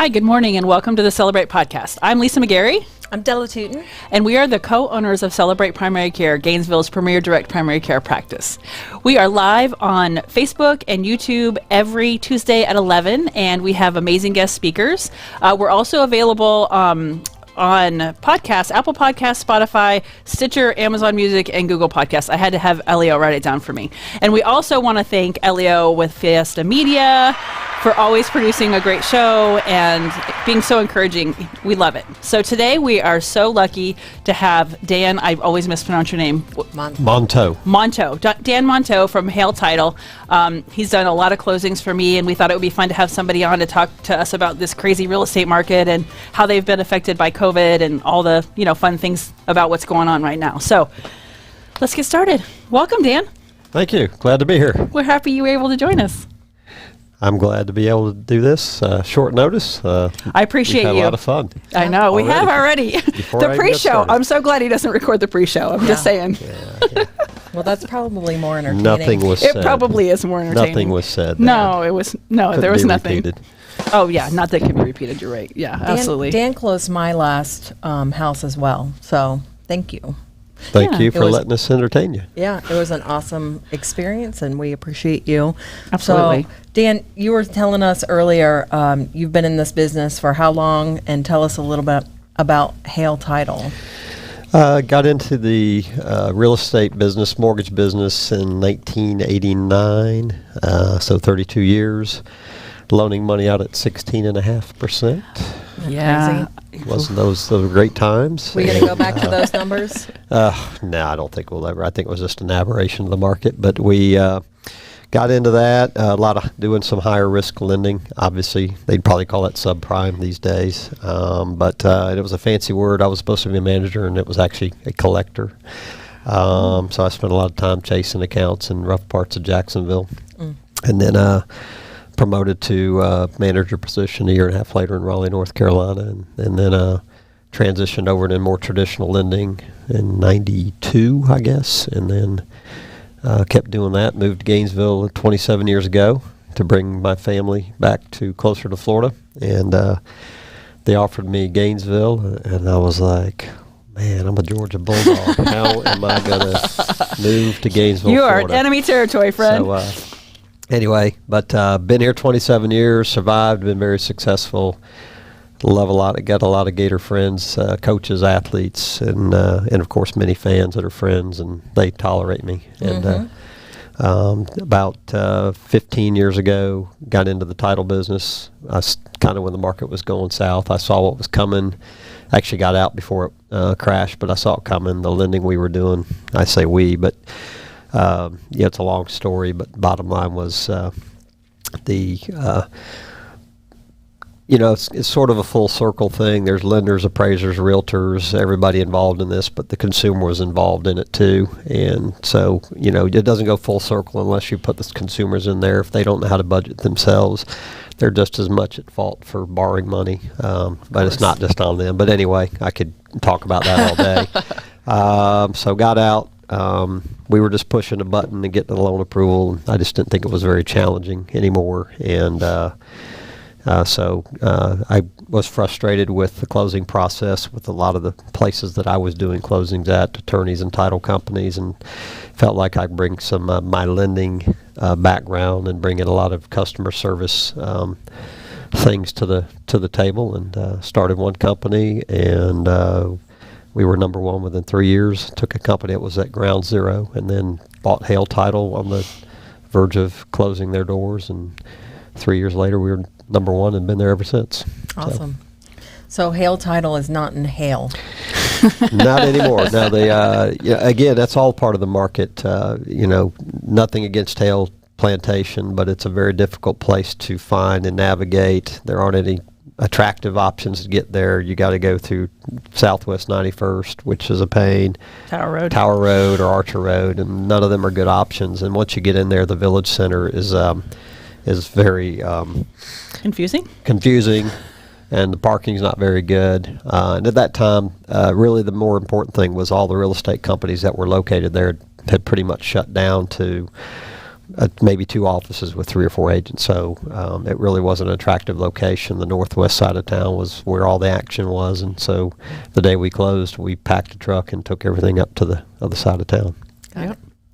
Hi, good morning, and welcome to the Celebrate podcast. I'm Lisa McGarry. I'm Della Tootin. And we are the co-owners of Celebrate Primary Care, Gainesville's premier direct primary care practice. We are live on Facebook and YouTube every Tuesday at 11, and we have amazing guest speakers. We're also available on podcasts, Apple Podcasts, Spotify, Stitcher, Amazon Music, and Google Podcasts. I had to have Elio write it down for me. And we also want to thank Elio with Fiesta Media for always producing a great show and being so encouraging. We love it. So today we are so lucky to have Dan, I always mispronounce your name. Monteau. Dan Monteau from Hail Title. He's done a lot of closings for me, and we thought it would be fun to have somebody on to talk to us about this crazy real estate market and how they've been affected by COVID and all the fun things about what's going on right now. So let's get started. Welcome, Dan. Thank you. Glad to be here. We're happy you were able to join us. I'm glad to be able to do this short notice. I appreciate you. We've had a lot of fun. I know. We have already. The pre-show. I'm so glad he doesn't record the pre-show. I'm just saying. Yeah. Well, that's probably more entertaining. Nothing was said. It probably is more entertaining. Nothing was said. No, it was there was nothing. Repeated. Oh yeah, not that can be repeated. You're right. Yeah, absolutely. Dan closed my last house as well, so thank you. Thank you for letting us entertain you. Yeah, it was an awesome experience, and we appreciate you. Absolutely. So, Dan, you were telling us earlier you've been in this business for how long, and tell us a little bit about Hail Title. Got into the real estate business, mortgage business in 1989, so 32 years, loaning money out at 16.5%. Yeah. Wasn't those great times? We going to go back to those numbers? No, I don't think we'll ever. I think it was just an aberration of the market. But we got into that, a lot of doing some higher risk lending. Obviously, they'd probably call that subprime these days. But it was a fancy word. I was supposed to be a manager, and it was actually a collector. So I spent a lot of time chasing accounts in rough parts of Jacksonville. And then promoted to manager position a year and a half later in Raleigh, North Carolina, and then transitioned over to more traditional lending in 92, I guess, and then kept doing that. Moved to Gainesville 27 years ago to bring my family back to closer to Florida, and they offered me Gainesville, and I was like, man, I'm a Georgia Bulldog. How am I going to move to Gainesville, You Florida? are in enemy territory, friend. So, anyway, but been here 27 years, survived, been very successful. Love a lot. Got a lot of Gator friends, coaches, athletes, and of course many fans that are friends, and they tolerate me. And about 15 years ago, got into the title business. Kind of when the market was going south, I saw what was coming. Actually got out before it crashed, but I saw it coming. The lending we were doing, I say we, but it's a long story, but bottom line was it's sort of a full circle thing. There's lenders, appraisers, realtors, everybody involved in this, but the consumer was involved in it too. And so, it doesn't go full circle unless you put the consumers in there. If they don't know how to budget themselves, they're just as much at fault for borrowing money. But it's not just on them. But anyway, I could talk about that all day. So got out. We were just pushing a button to get the loan approval. I just didn't think it was very challenging anymore. And so I was frustrated with the closing process with a lot of the places that I was doing closings at, attorneys and title companies, and felt like I bring some my lending background and bring in a lot of customer service things to the table, and started one company, and we were number one within 3 years. Took a company that was at ground zero, and then bought Hail Title on the verge of closing their doors, and 3 years later we were number one and been there ever since. Awesome. So Hail Title is not in Hail. Not anymore. Now again, that's all part of the market. Nothing against Hail Plantation, but it's a very difficult place to find and navigate. There aren't any attractive options to get there. You got to go through Southwest 91st, which is a pain. Tower Road or Archer Road, and none of them are good options. And once you get in there, the Village Center is very confusing, and the parking's not very good. And at that time, really the more important thing was all the real estate companies that were located there had pretty much shut down to maybe 2 offices with 3 or 4 agents. So it really was an attractive location. The northwest side of town was where all the action was, and so the day we closed, we packed a truck and took everything up to the other side of town.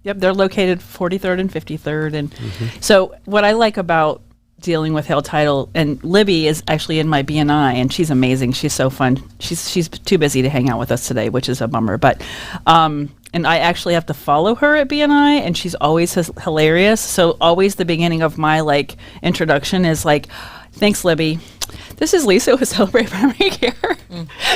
Yep, they're located 43rd and 53rd, and so what I like about dealing with Hail Title, and Libby is actually in my BNI, and she's amazing. She's so fun. She's too busy to hang out with us today, which is a bummer. But and I actually have to follow her at BNI, and she's always hilarious. So always the beginning of my like introduction is like, "Thanks, Libby. This is Lisa with Celebrate Primary Care,"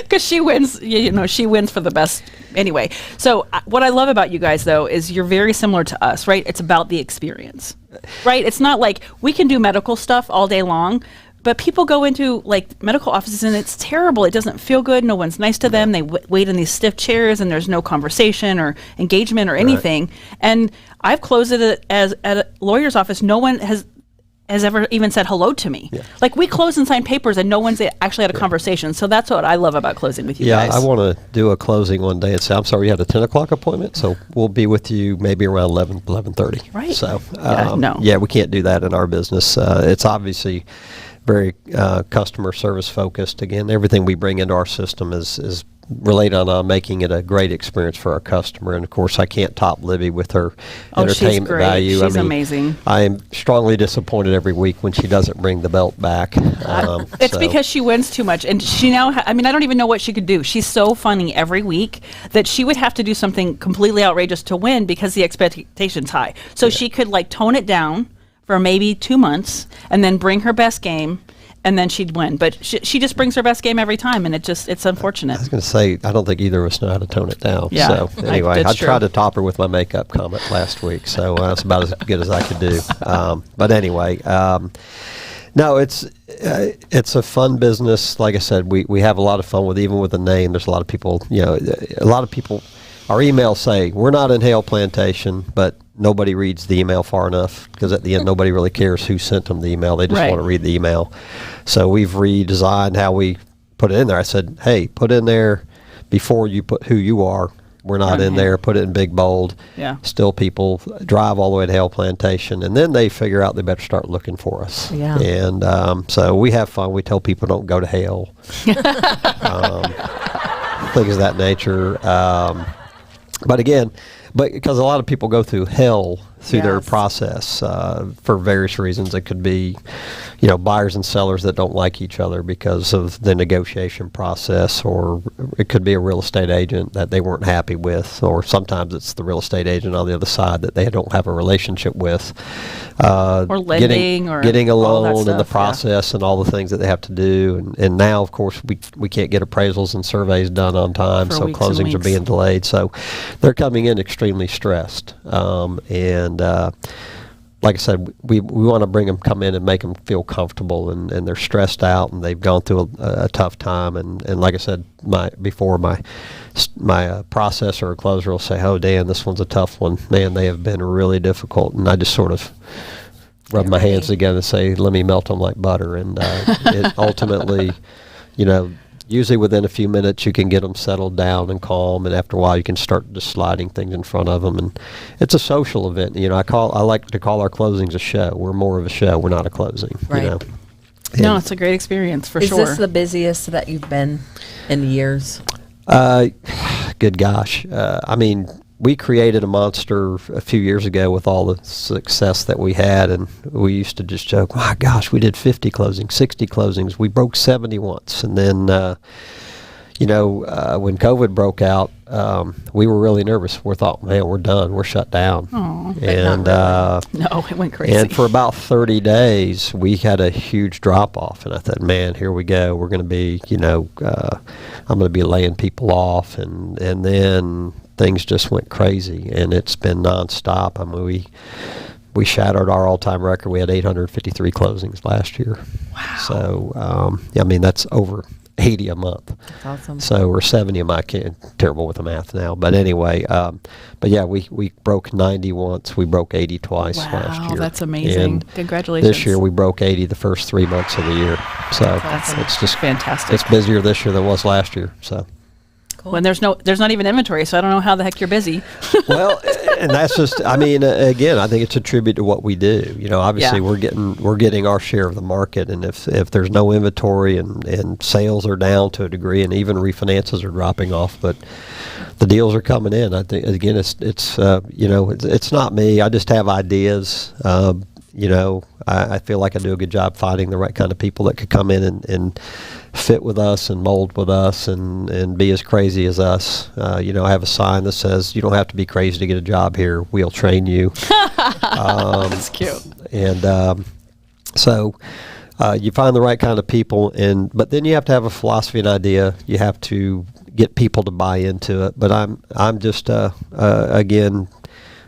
because she wins. She wins for the best. Anyway, so what I love about you guys, though, is you're very similar to us, right? It's about the experience, right? It's not like we can do medical stuff all day long, but people go into like medical offices and it's terrible. It doesn't feel good. No one's nice to them. They wait in these stiff chairs and there's no conversation or engagement or anything. And I've closed it as at a lawyer's office. No one has ever even said hello to me. Like we close and sign papers and no one's actually had a conversation. So that's what I love about closing with you guys. Yeah, I want to do a closing one day and say, I'm sorry, you had a 10 o'clock appointment, so we'll be with you maybe around 11:30. Right. So, no. yeah, we can't do that in our business. It's obviously very customer service focused. Again, everything we bring into our system is related on making it a great experience for our customer. And of course, I can't top Libby with her entertainment she's great. value. She's amazing. I am strongly disappointed every week when she doesn't bring the belt back. It's because she wins too much, and she now. I don't even know what she could do. She's so funny every week that she would have to do something completely outrageous to win because the expectation's high. So she could like tone it down for maybe 2 months and then bring her best game, and then she'd win. But she just brings her best game every time, and it's unfortunate. I was going to say, I don't think either of us know how to tone it down. Yeah. So anyway, I That's true. tried to top her with my makeup comment last week, so that's about as good as I could do. But anyway, no, it's a fun business. Like I said, we have a lot of fun with, even with the name. There's a lot of people, our emails say, we're not in Hale Plantation, but nobody reads the email far enough, because at the end, nobody really cares who sent them the email. They just Right. want to read the email. So we've redesigned how we put it in there. I said, hey, put in there before you put who you are. We're not in there. Put it in big bold. Yeah. Still, people drive all the way to Hale Plantation, and then they figure out they better start looking for us. Yeah. And so we have fun. We tell people don't go to Hale. Things of that nature. But again, because a lot of people go through hell through their Yes. process for various reasons. It could be, buyers and sellers that don't like each other because of the negotiation process, or it could be a real estate agent that they weren't happy with, or sometimes it's the real estate agent on the other side that they don't have a relationship with. Or lending, or getting a all that loan and the stuff, yeah. process and all the things that they have to do. And now, of course, we can't get appraisals and surveys done on time, For so weeks and closings are weeks. being delayed. So they're coming in extremely stressed. Like I said, we want to come in and make them feel comfortable, and they're stressed out and they've gone through a tough time. And like I said, my processor or closer will say, "Oh, Dan, this one's a tough one. Man, they have been really difficult." And I just sort of rub my hands together and say, "Let me melt them like butter." And it ultimately, usually within a few minutes you can get them settled down and calm, and after a while you can start just sliding things in front of them. And it's a social event. I like to call our closings a show. We're more of a show. We're not a closing. Right. No, it's a great experience for Is sure. this the busiest that you've been in years? Good gosh. We created a monster a few years ago with all the success that we had, and we used to just joke, my gosh, we did 50 closings, 60 closings. We broke 70 once. And then, when COVID broke out, we were really nervous. We thought, man, we're done. We're shut down. Aw. And No, it went crazy. and for about 30 days, we had a huge drop off. And I thought, man, here we go. We're going to be, I'm going to be laying people off. And then things just went crazy, and it's been nonstop. We shattered our all-time record. We had 853 closings last year. Wow. So, that's over 80 a month. That's awesome. So, or 70 a month. I'm terrible with the math now. But anyway, we broke 90 once. We broke 80 twice last year. Wow, that's amazing. And Congratulations. this year we broke 80 the first 3 months of the year. So That's it's just fantastic. It's busier this year than it was last year. So. when there's not even inventory, so I don't know how the heck you're busy. Well, and that's just, I mean, again, I think it's a tribute to what we do. You know, obviously we're getting our share of the market, and if there's no inventory and sales are down to a degree, and even refinances are dropping off, but the deals are coming in. I think, again, it's you know, it's not me. I just have ideas. You know, I feel like I do a good job finding the right kind of people that could come in and fit with us and mold with us and be as crazy as us. You know, I have a sign that says, "You don't have to be crazy to get a job here. We'll train you." That's cute. And so you find the right kind of people, but then you have to have a philosophy and idea. You have to get people to buy into it. But I'm just again,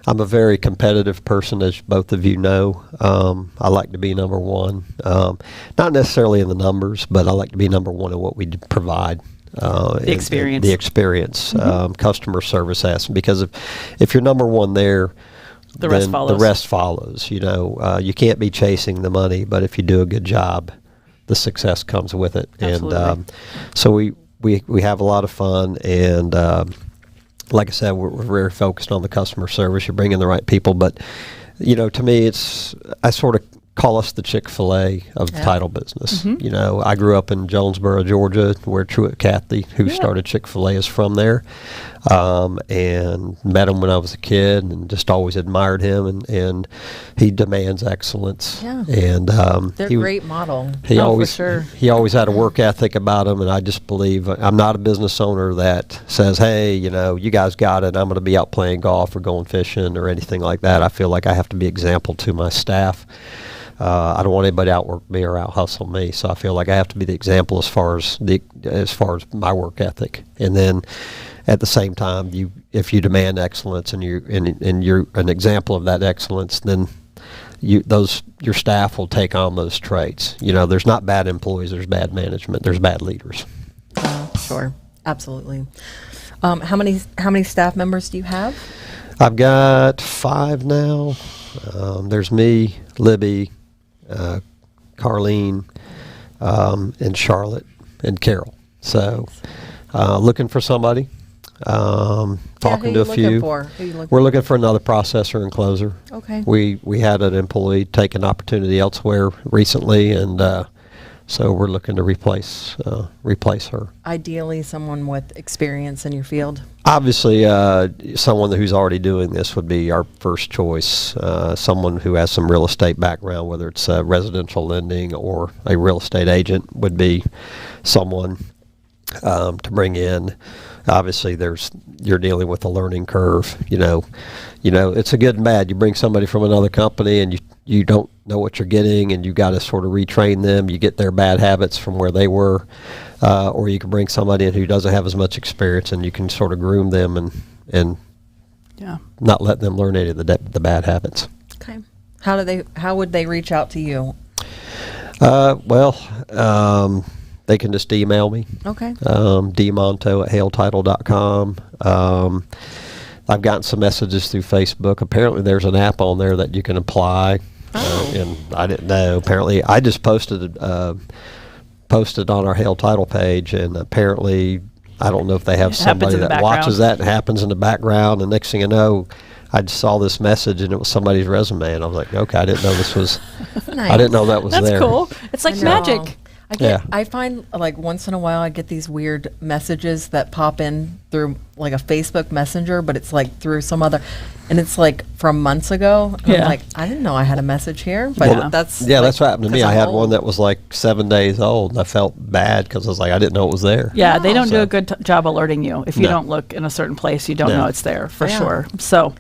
I'm a very competitive person, as both of you know. I like to be number one, not necessarily in the numbers, but I like to be number one in what we provide. The experience. The experience, customer service aspect. Because if you're number one there, the rest follows. The rest follows. You know, you can't be chasing the money, but if you do a good job, the success comes with it. Absolutely. And so we have a lot of fun, and like I said, we're very focused on the customer service. You're bringing the right people, but you know, to me, I sort of call us the Chick-fil-A of the title business. You know, I grew up in Jonesboro, Georgia, where Truett Cathy, who started Chick-fil-A, is from there, and met him when I was a kid, and just always admired him. And he demands excellence. Yeah. And they're a great model. He always for sure. He always had a work ethic about him, and I just believe I'm not a business owner that says, "Hey, you know, you guys got it. I'm going to be out playing golf or going fishing or anything like that." I feel like I have to be example to my staff. I don't want anybody to outwork me or out hustle me, so I feel like I have to be the example as far as my work ethic. And then at the same time, if you demand excellence and you're an example of that excellence, then your staff will take on those traits. You know, there's not bad employees, there's bad management, there's bad leaders. Sure, absolutely. How many staff members do you have? I've got 5 now. There's me, Libby, Carlene, and Charlotte, and Carol. So looking for somebody. Talking to a few. We're looking for another processor and closer. Okay. We had an employee take an opportunity elsewhere recently, and so we're looking to replace her. Ideally, someone with experience in your field. Obviously, someone who's already doing this would be our first choice. Someone who has some real estate background, whether it's residential lending or a real estate agent, would be someone to bring in. Obviously, you're dealing with a learning curve. You know, it's a good and bad. You bring somebody from another company, and you don't know what you're getting, and you got to sort of retrain them. You get their bad habits from where they were, or you can bring somebody in who doesn't have as much experience, and you can sort of groom them and not let them learn any of the bad habits. Okay. How would they reach out to you? They can just email me. Okay. dmonto@haletitle.com. I've gotten some messages through Facebook. Apparently, there's an app on there that you can apply, and I didn't know. Apparently, I just posted on our Hail Title page, and apparently, I don't know if they have somebody that watches that and happens in the background. And next thing you know, I just saw this message, and it was somebody's resume, and I was like, okay, I didn't know this was. Nice. I didn't know that was there. That's cool. It's like magic. I find like once in a while I get these weird messages that pop in through like a Facebook Messenger, but it's like through some other, and it's like from months ago. And I'm like, I didn't know I had a message here, but that's what happened to me. I had one that was like 7 days old, and I felt bad because I was like, I didn't know it was there. Yeah, they don't do a good job alerting you. If you don't look in a certain place, you don't know it's there for sure. So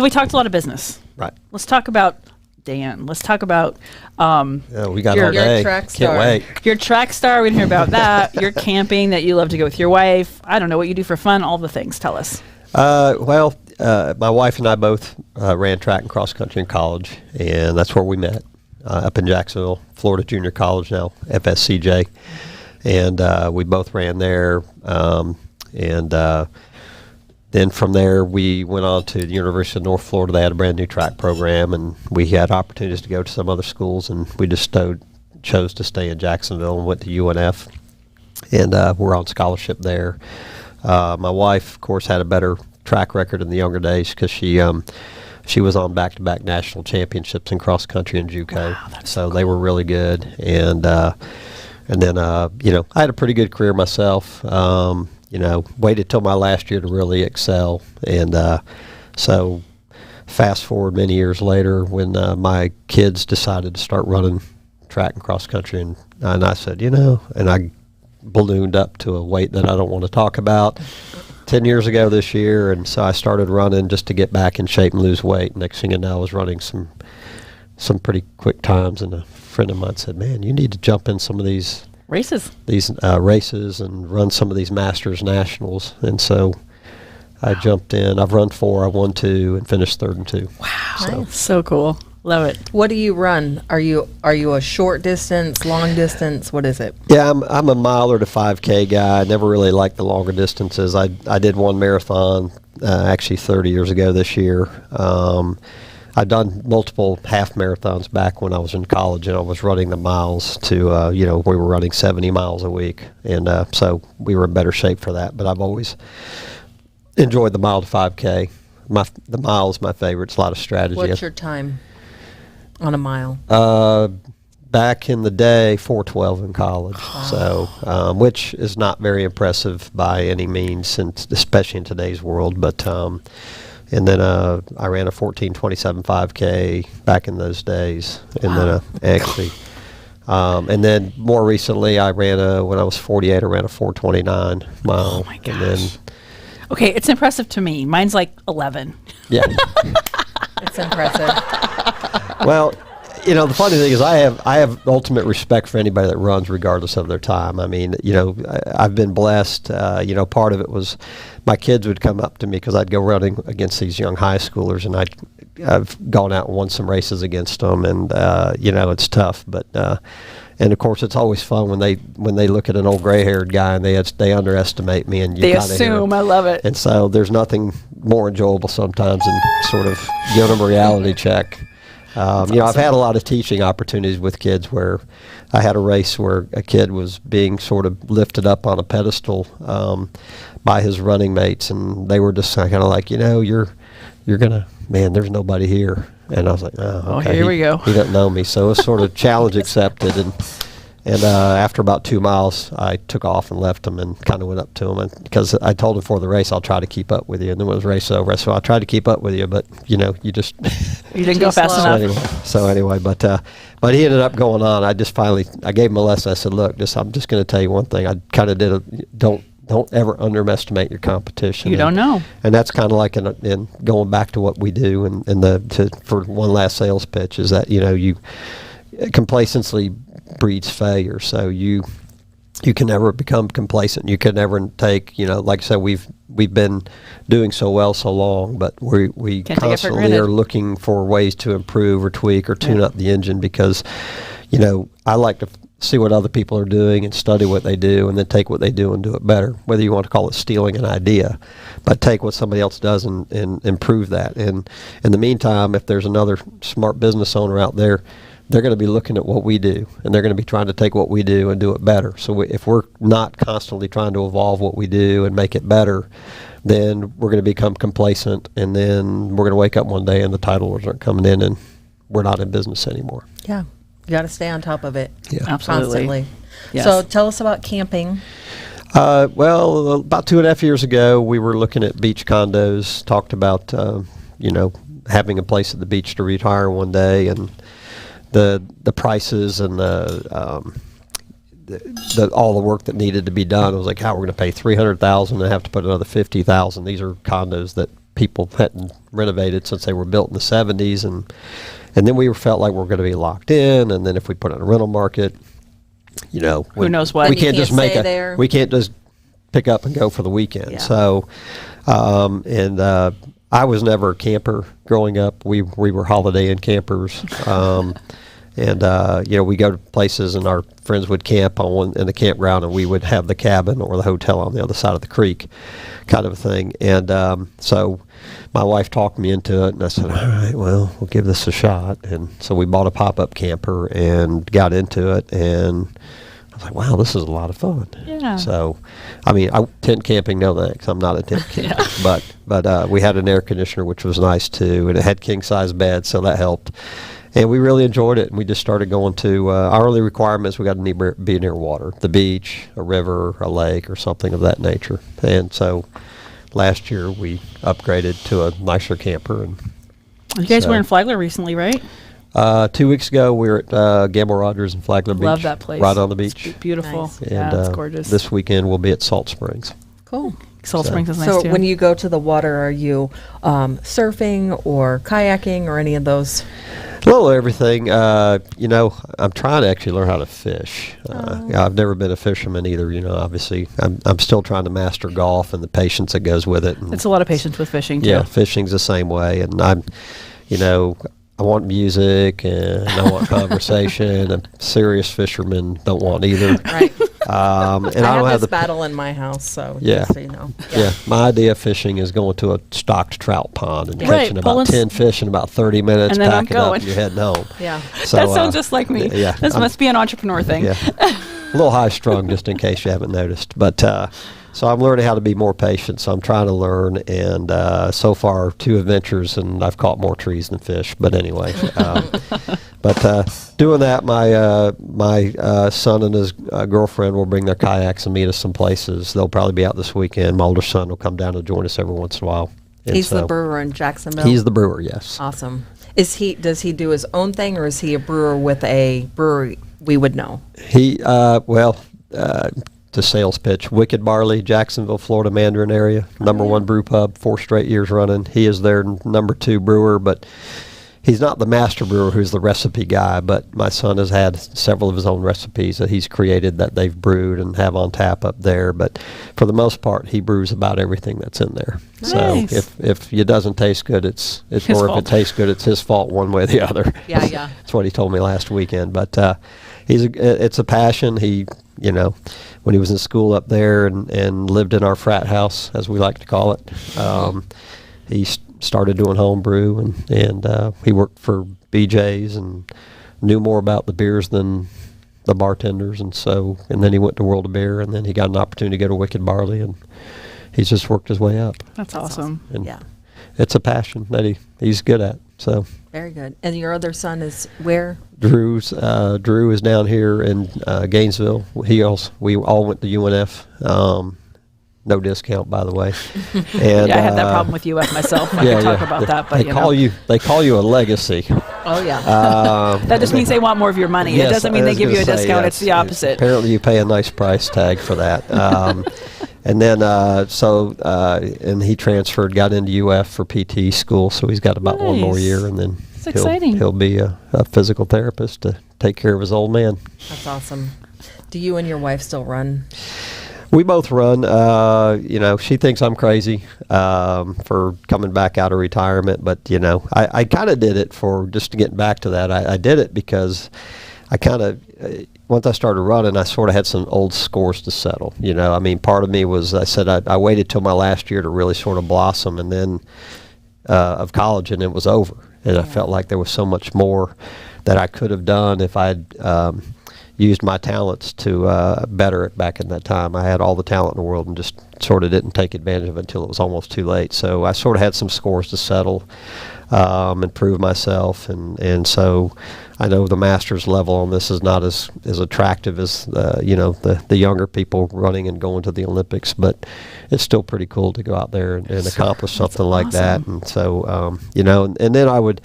we talked a lot of business. Right. Let's talk about Dan. Let's talk about we got all day. Your track Can't star. wait. Your track star. We didn't hear about that. Your camping that you love to go with your wife. I don't know what you do for fun. All the things. Tell us. My wife and I both ran track and cross country in college, and that's where we met, up in Jacksonville, Florida Junior College, now FSCJ, and we both ran there, then from there, we went on to the University of North Florida. They had a brand new track program, and we had opportunities to go to some other schools, and we just chose to stay in Jacksonville and went to UNF, and we're on scholarship there. My wife, of course, had a better track record in the younger days because she was on back-to-back national championships in cross country and JUCO. Wow, that's so so they were really good. And then I had a pretty good career myself. Waited till my last year to really excel, and so fast forward many years later when my kids decided to start running track and cross country, and I said, and I ballooned up to a weight that I don't want to talk about 10 years ago this year, and so I started running just to get back in shape and lose weight. Next thing you know, I was running some pretty quick times, and a friend of mine said, man, you need to jump in some of these Races. Races and run some of these Masters Nationals. And so I jumped in. I've run 4, I won 2, and finished 3rd and 2. Wow. So cool. Love it. What do you run? Are you a short distance, long distance? What is it? Yeah, I'm a miler to 5K guy. I never really liked the longer distances. I did one marathon actually 30 years ago this year. I'd done multiple half marathons back when I was in college, and I was running the miles to, we were running 70 miles a week. And so we were in better shape for that. But I've always enjoyed the mile to 5K. The mile is my favorite. It's a lot of strategy. What's your time on a mile? Back in the day, 4:12 in college. So, which is not very impressive by any means, especially in today's world. But and then I ran a 14:27 5K back in those days, and then and then more recently I ran when I was 48, I ran a 4:29 mile. Oh my gosh. And then, Okay, it's impressive to me. Mine's like 11. yeah. It's impressive. Well, the funny thing is I have ultimate respect for anybody that runs regardless of their time. I mean, I've been blessed. Part of it was my kids would come up to me because I'd go running against these young high schoolers, and I've gone out and won some races against them, and it's tough, but and of course it's always fun when they look at an old gray-haired guy and they underestimate me, and they assume. I love it. And so there's nothing more enjoyable sometimes than sort of giving them a reality check. Awesome. I've had a lot of teaching opportunities with kids where I had a race where a kid was being sort of lifted up on a pedestal by his running mates, and they were just kind of like, you're gonna, man, there's nobody here. And I was like, oh, okay, here we go. He doesn't know me. So it was sort of challenge accepted. And after about 2 miles, I took off and left him and kind of went up to him. Because I told him before the race, I'll try to keep up with you. And then when the race over, so I tried to keep up with you, but, you just... You didn't go fast enough. So anyway, but he ended up going on. I gave him a lesson. I said, look, I'm just going to tell you one thing. I kind of don't ever underestimate your competition. You don't know. And that's kind of like in going back to what we do for one last sales pitch is that, complacency breeds failure. So you can never become complacent. You can never take, like I said, we've been doing so well so long, but we constantly are looking for ways to improve or tweak or tune up the engine because, I like to see what other people are doing and study what they do and then take what they do and do it better, whether you want to call it stealing an idea, but take what somebody else does and improve that. And in the meantime, if there's another smart business owner out there, they're going to be looking at what we do, and they're going to be trying to take what we do and do it better. So if we're not constantly trying to evolve what we do and make it better, then we're going to become complacent, and then we're going to wake up one day and the titles aren't coming in, and we're not in business anymore. Yeah. You got to stay on top of it. Yeah. Absolutely. Constantly. Yes. So tell us about camping. Well, about 2.5 years ago, we were looking at beach condos, talked about, having a place at the beach to retire one day, and the prices and all the work that needed to be done. I was like, how we're going to pay $300,000 and have to put another $50,000. These are condos that people hadn't renovated since they were built in the 70s, and then we felt like we're going to be locked in. And then if we put it on a rental market, who knows what? We can't just we can't just pick up and go for the weekend. Yeah. So, I was never a camper growing up. We were Holiday Inn campers. We go to places and our friends would camp in the campground, and we would have the cabin or the hotel on the other side of the creek, kind of a thing. And so my wife talked me into it, and I said, all right, well, we'll give this a shot. And so we bought a pop-up camper and got into it, and I was like, wow, this is a lot of fun. Yeah. So, I mean, tent camping, no thanks. I'm not a tent camper. But we had an air conditioner, which was nice too, and it had king size beds, so that helped. And we really enjoyed it. And we just started going to our only requirements. We got to be near water, the beach, a river, a lake, or something of that nature. And so, last year we upgraded to a nicer camper. And you guys were in Flagler recently, right? 2 weeks ago, we were at Gamble Rogers in Flagler Beach. Love that place. Right on the beach. It's beautiful. Nice. And, Yeah, it's gorgeous. This weekend, we'll be at Salt Springs. Cool. Salt Springs is nice So too. when you go to the water, are you surfing or kayaking or any of those? A little of everything. I'm trying to actually learn how to fish. I've never been a fisherman either. Obviously, I'm still trying to master golf and the patience that goes with it. And it's a lot of patience with fishing too. yeah, fishing's the same way. And I want music and I want conversation. And serious fishermen don't want either. Right. And I don't have have this the battle in my house, so Yeah. just so you know. Yeah, my idea of fishing is going to a stocked trout pond and Right, catching pulling about 10 fish in about 30 minutes, And then I'm packing up, going. and you're heading home. Yeah. So, That sounds just like me. yeah, This I'm- must be an entrepreneur thing. Yeah, a little high strung, just in case you haven't noticed. But so I'm learning how to be more patient. So I'm trying to learn, and so far 2 adventures, and I've caught more trees than fish. But anyway, doing that, my son and his girlfriend will bring their kayaks and meet us some places. They'll probably be out this weekend. My older son will come down to join us every once in a while. And He's the so- brewer in Jacksonville. He's the brewer, yes. Awesome. Does he do his own thing, or is he a brewer with a brewery we would know? He, the sales pitch, Wicked Barley, Jacksonville, Florida Mandarin area, number 1 brew pub, 4 straight years running. He is their number 2 brewer, but he's not the master brewer who's the recipe guy, but my son has had several of his own recipes that he's created that they've brewed and have on tap up there. But for the most part, he brews about everything that's in there. Nice. So if it doesn't taste good, it's His or if fault. it tastes good, it's his fault one way or the other. Yeah, yeah. That's what he told me last weekend. But it's a passion. He, when he was in school up there and lived in our frat house, as we like to call it, he started doing home brew, and he worked for BJ's and knew more about the beers than the bartenders. And then he went to World of Beer, and then he got an opportunity to go to Wicked Barley, and he's just worked his way up. That's awesome. And Yeah. it's a passion that he's good at. So Very good. And your other son is where? Drew is down here in Gainesville. We all went to UNF. No discount, by the way. And Yeah, I had that problem with UF myself. I can talk about that, but they call you a legacy. Oh, yeah. that just means they want more of your money. Yes, it doesn't mean I they was give you a gonna say, discount. yes, It's the opposite. Apparently, you pay a nice price tag for that. And then, and he transferred, got into UF for PT school, so he's got about 1 more Nice. year, and then It's exciting. he'll be a physical therapist to take care of his old man. That's awesome. Do you and your wife still run? We both run. She thinks I'm crazy for coming back out of retirement, but I kind of did it for just to get back to that. I did it because I kind of once I started running, I sort of had some old scores to settle. Part of me was I said I waited till my last year to really sort of blossom, and then of college, and it was over. And I felt like there was so much more that I could have done if I'd used my talents to better it back in that time. I had all the talent in the world and just sort of didn't take advantage of it until it was almost too late. So I sort of had some scores to settle and prove myself. And so I know the master's level on this is not as attractive as, the younger people running and going to the Olympics, but it's still pretty cool to go out there and accomplish something like that. And so, and then I would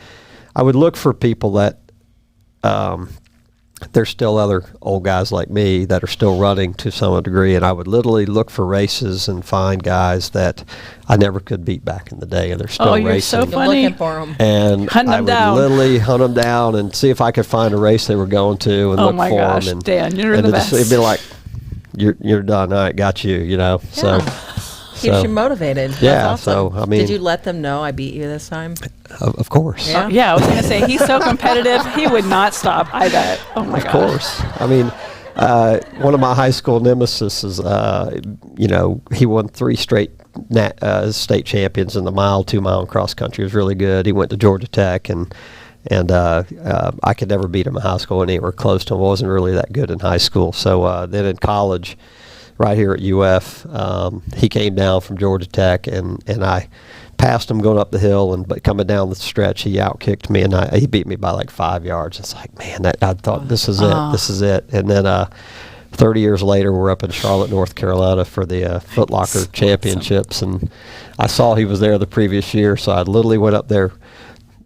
look for people that, there's still other old guys like me that are still running to some degree, and I would literally look for races and find guys that I never could beat back in the day, and they're still You're racing. so You're funny. looking for them. And Hunting I them would down. literally hunt them down and see if I could find a race they were going to and Oh look my for gosh, them. And, Dan, you're and the it'd be best. like, you're done. All right, got you. So. Keeps you motivated. That's Yeah, awesome. so, I mean- Did you let them know I beat you this time? Of course. Yeah. Yeah, I was going to say, he's so competitive, he would not stop. I bet. Oh my Of gosh. course. I mean, one of my high school nemesis is, he won 3 straight state champions in the 2 mile cross country. He was really good. He went to Georgia Tech, and And I could never beat him in high school anywhere close to him. I wasn't really that good in high school. So then in college, right here at UF, he came down from Georgia Tech, and I passed him going up the hill, but coming down the stretch, he outkicked me, and he beat me by like 5 yards. It's like, man, I thought this is it. And then 30 years later, we're up in Charlotte, North Carolina for the Foot Locker Championships, and I saw he was there the previous year, so I literally went up there,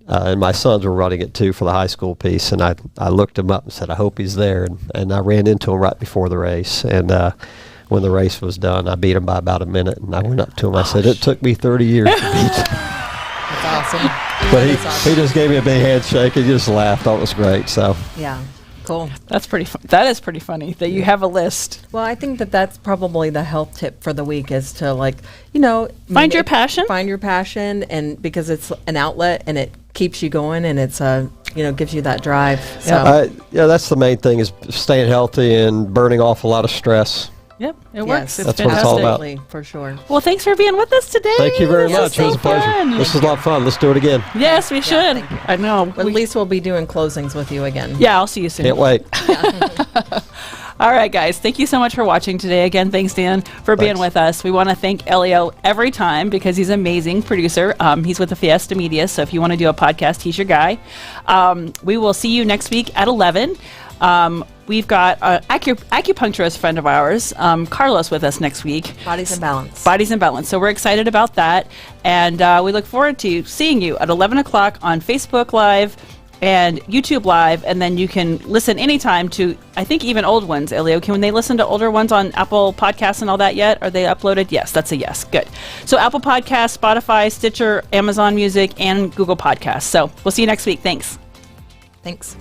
and my sons were running it too for the high school piece, and I looked him up and said, I hope he's there, and I ran into him right before the race, and when the race was done, I beat him by about a minute, and I went up to him. I said, it took me 30 years to beat you. That's awesome. But he just gave me a big handshake and just laughed. Thought it was great. So Yeah. Cool. That is pretty funny that you have a list. Well, I think that's probably the health tip for the week is to Find your passion. Find your passion, and because it's an outlet and it keeps you going, and it's gives you that drive. So. That's the main thing is staying healthy and burning off a lot of stress. Yep, it works. Yes, It's that's what it's all about. Absolutely, for sure. Well, thanks for being with us today. Thank you very This much. was It was a pleasure. fun. This was a lot of fun. Let's do it again. Yes, we should. thank you. I know. But at least we'll be doing closings with you again. Yeah, I'll see you soon. Can't wait. All right, guys. Thank you so much for watching today. Again, thanks, Dan, for being Thanks. with us. We want to thank Elio every time because he's an amazing producer. He's with the Fiesta Media, so if you want to do a podcast, he's your guy. We will see you next week at 11. We've got an acupuncturist friend of ours, Carlos, with us next week. Bodies in Balance. Bodies in Balance. So we're excited about that. And we look forward to seeing you at 11 o'clock on Facebook Live and YouTube Live. And then you can listen anytime to, I think, even old ones, Elio. Can they listen to older ones on Apple Podcasts and all that yet? Are they uploaded? Yes, that's a yes. Good. So Apple Podcasts, Spotify, Stitcher, Amazon Music, and Google Podcasts. So we'll see you next week. Thanks. Thanks.